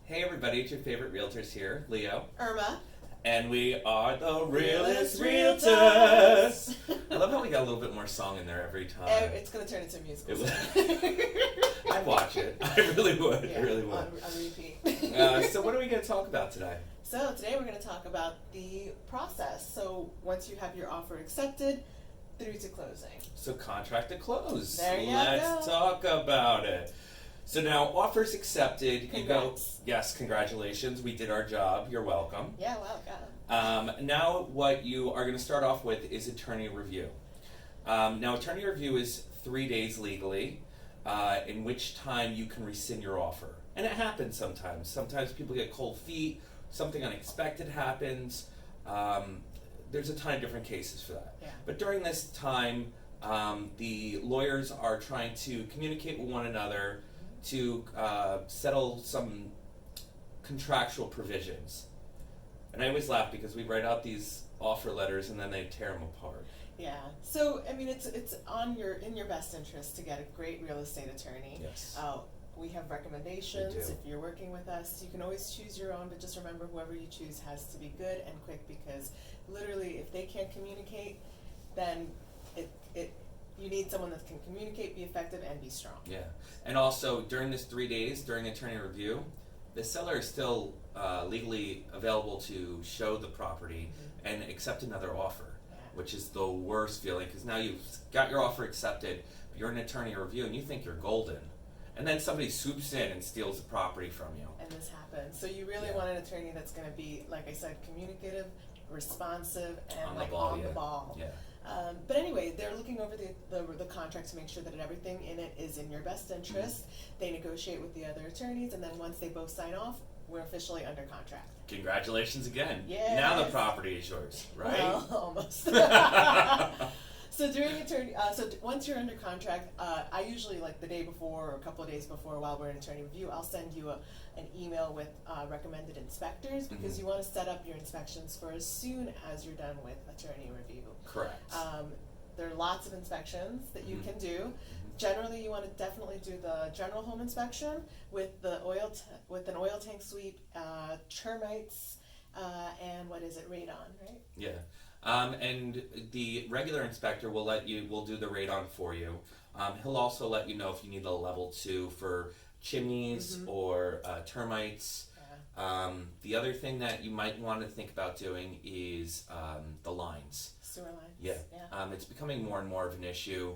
Hey everybody, it's your favorite realtors here, Leo. Irma. And we are the Realest Realest Realtors! I love how we got a little bit more song in there every time. It's going to turn into a musical. I'd watch it. I really would. Yeah, I really would. On repeat. So what are we going to talk about today? So today we're going to talk about the process. So once you have your offer accepted, through to closing. So contract to close. There you Let's go. talk about it. So now, offers accepted. Congrats. You go, yes, congratulations. We did our job. You're welcome. Yeah, wow, got it. Now what you are going to start off with is attorney review. Now attorney review is 3 days legally, in which time you can rescind your offer. And it happens sometimes. Sometimes people get cold feet, something unexpected happens. There's a ton of different cases for that. Yeah. But during this time, the lawyers are trying to communicate with one another to settle some contractual provisions. And I always laugh because we write out these offer letters and then they tear them apart. Yeah. So I mean, it's in your best interest to get a great real estate attorney. Yes. We have recommendations. We do. If you're working with us, you can always choose your own, but just remember whoever you choose has to be good and quick, because literally if they can't communicate, then you need someone that can communicate, be effective, and be strong. Yeah. And also during this 3 days, during attorney review, the seller is still legally available to show the property and accept another offer, which is the worst feeling, because now you've got your offer accepted, but you're in attorney review and you think you're golden. And then somebody swoops in and steals the property from you. And this happens. So you really want an attorney that's going to be, like I said, communicative, responsive, and on the ball. Yeah. But anyway, they're looking over the contract to make sure that everything in it is in your best interest. They negotiate with the other attorneys, and then once they both sign off, we're officially under contract. Congratulations again. Yes. Now the property is yours, right? Well, almost. So once you're under contract, I usually, like the day before or a couple of days before, while we're in attorney review, I'll send you an email with recommended inspectors, because you want to set up your inspections for as soon as you're done with attorney review. Correct. There are lots of inspections that you can do. Generally, you want to definitely do the general home inspection with the with an oil tank sweep, termites, and what is it, radon, right? Yeah. And the regular inspector will do the radon for you. He'll also let you know if you need a level 2 for chimneys or termites. Yeah. The other thing that you might want to think about doing is the lines. Sewer lines. Yeah. Yeah. It's becoming more and more of an issue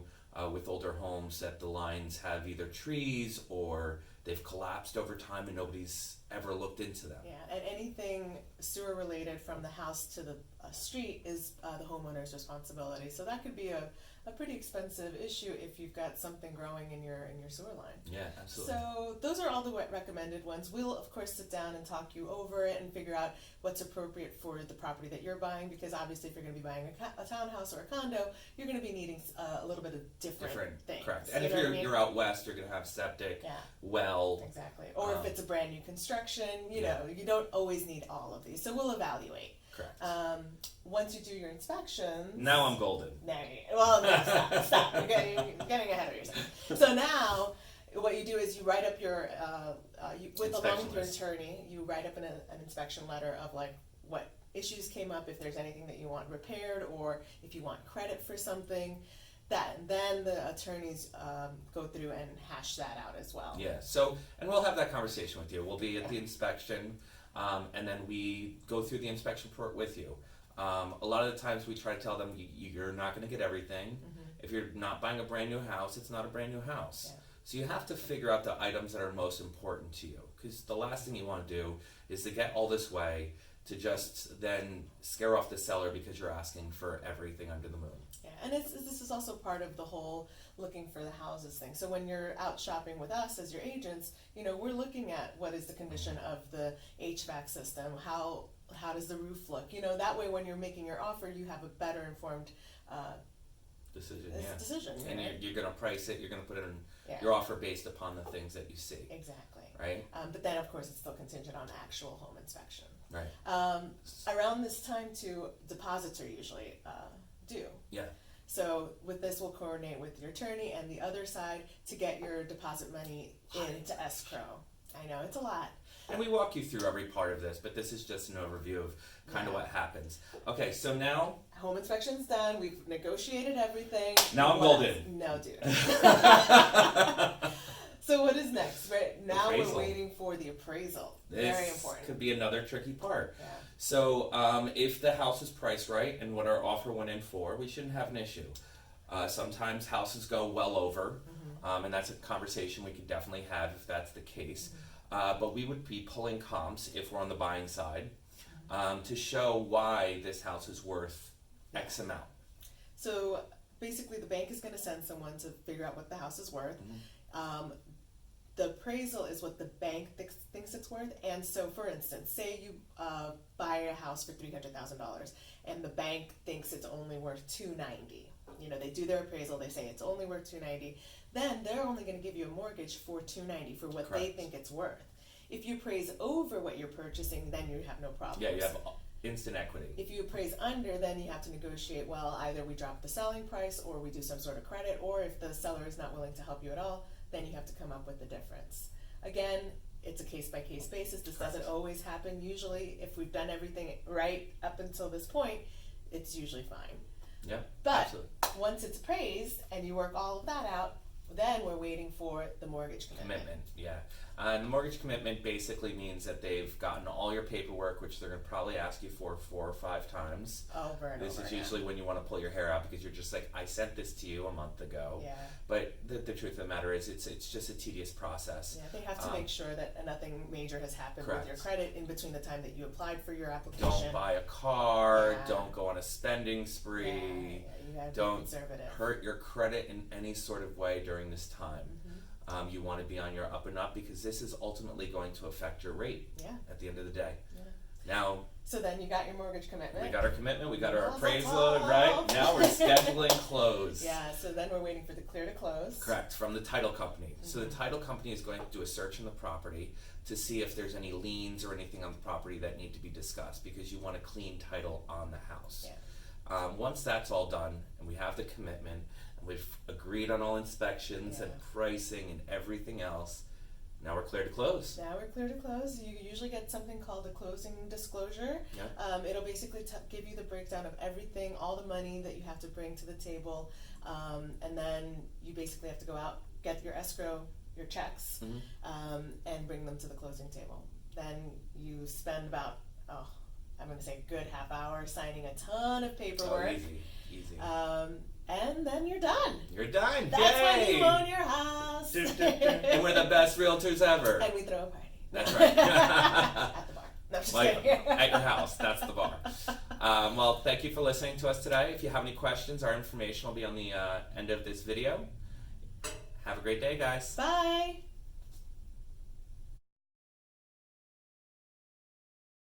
with older homes, that the lines have either trees or they've collapsed over time and nobody's ever looked into them. Yeah, and anything sewer related from the house to the street is the homeowner's responsibility. So that could be a pretty expensive issue if you've got something growing in your sewer line. Yeah, absolutely. So those are all the recommended ones. We'll of course sit down and talk you over it and figure out what's appropriate for the property that you're buying, because obviously if you're going to be buying a townhouse or a condo, you're going to be needing a little bit of different things. Correct. And if you're out west, you're going to have septic, well. Exactly. Or if it's a brand new construction, you know, you don't always need all of these. So we'll evaluate. Correct. Once you do your inspections. Now I'm golden. No, stop. You're getting ahead of yourself. So now, what you do is you write up your, along with your attorney, you write up an inspection letter of like what issues came up, if there's anything that you want repaired, or if you want credit for something. And then the attorneys go through and hash that out as well. Yeah. So, and we'll have that conversation with you. We'll be at the inspection. And then we go through the inspection report with you. A lot of the times we try to tell them you're not going to get everything. If you're not buying a brand new house, it's not a brand new house. Yeah. So you have to figure out the items that are most important to you, because the last thing you want to do is to get all this way to just then scare off the seller because you're asking for everything under the moon. Yeah, and this is also part of the whole looking for the houses thing. So when you're out shopping with us as your agents, you know, we're looking at what is the condition of the HVAC system, how does the roof look, you know, that way when you're making your offer, you have a better informed decision. And right? you're going to price it, you're going to put it in your offer based upon the things that you see. Exactly. Right? But then of course it's still contingent on actual home inspection. Right. Around this time too, deposits are usually due. Yeah. So with this, we'll coordinate with your attorney and the other side to get your deposit money into escrow. I know, it's a lot. And we walk you through every part of this, but this is just an overview of kind of what happens. Okay, so now... Home inspection's done. We've negotiated everything. Now I'm golden. No, dude. So what is next? Right now Appraisal. we're waiting for the appraisal. Very important. This could be another tricky part. Yeah. So if the house is priced right and what our offer went in for, we shouldn't have an issue. Sometimes houses go well over, and that's a conversation we could definitely have if that's the case. But we would be pulling comps if we're on the buying side to show why this house is worth X amount. So basically the bank is going to send someone to figure out what the house is worth. The appraisal is what the bank thinks it's worth. And so, for instance, say you buy a house for $300,000 and the bank thinks it's only worth $290,000. You know, they do their appraisal, they say it's only worth $290,000. Then they're only going to give you a mortgage for $290,000 for what they think it's worth. If you appraise over what you're purchasing, then you have no problem. Yeah, you have instant equity. If you appraise under, then you have to negotiate, well, either we drop the selling price or we do some sort of credit, or if the seller is not willing to help you at all, then you have to come up with the difference. Again, it's a case-by-case basis. This doesn't always happen. Usually, if we've done everything right up until this point, it's usually fine. Yeah, but absolutely. Once it's appraised and you work all of that out, then we're waiting for the mortgage commitment. Yeah. The mortgage commitment basically means that they've gotten all your paperwork, which they're going to probably ask you for 4 or 5 times. Over and This over is again. usually when you want to pull your hair out because you're just like, I sent this to you a month ago. Yeah. But the truth of the matter is it's just a tedious process. Yeah, they have to make sure that nothing major has happened Correct. with your credit in between the time that you applied for your application. Don't buy a car. Yeah. Don't go on a spending spree. You gotta be Don't conservative. hurt your credit in any sort of way during this time. You want to be on your up and up because this is ultimately going to affect your rate at the end of the day. Yeah. Now, so then you got your mortgage commitment. we got our commitment, we got our appraisal, right? Now we're scheduling close. Yeah, so then we're waiting for the clear to close. Correct, from the title company. So the title company is going to do a search on the property to see if there's any liens or anything on the property that need to be discussed because you want a clean title on the house. Yeah. Once that's all done and we have the commitment and we've agreed on all inspections and pricing and everything else, now we're clear to close. Now we're clear to close. You usually get something called a closing disclosure. Yeah. It'll basically give you the breakdown of everything, all the money that you have to bring to the table, and then you basically have to go out, get your escrow, your checks, and bring them to the closing table. Then you spend about, I'm going to say a good half hour signing a ton of paperwork. Oh, easy. And then you're done. You're done. That's Yay! when you own your house. And we're the best realtors ever. And we throw a party. That's right. At the bar. No, just kidding. At your house. That's the bar. Well, thank you for listening to us today. If you have any questions, our information will be on the end of this video. Have a great day, guys. Bye.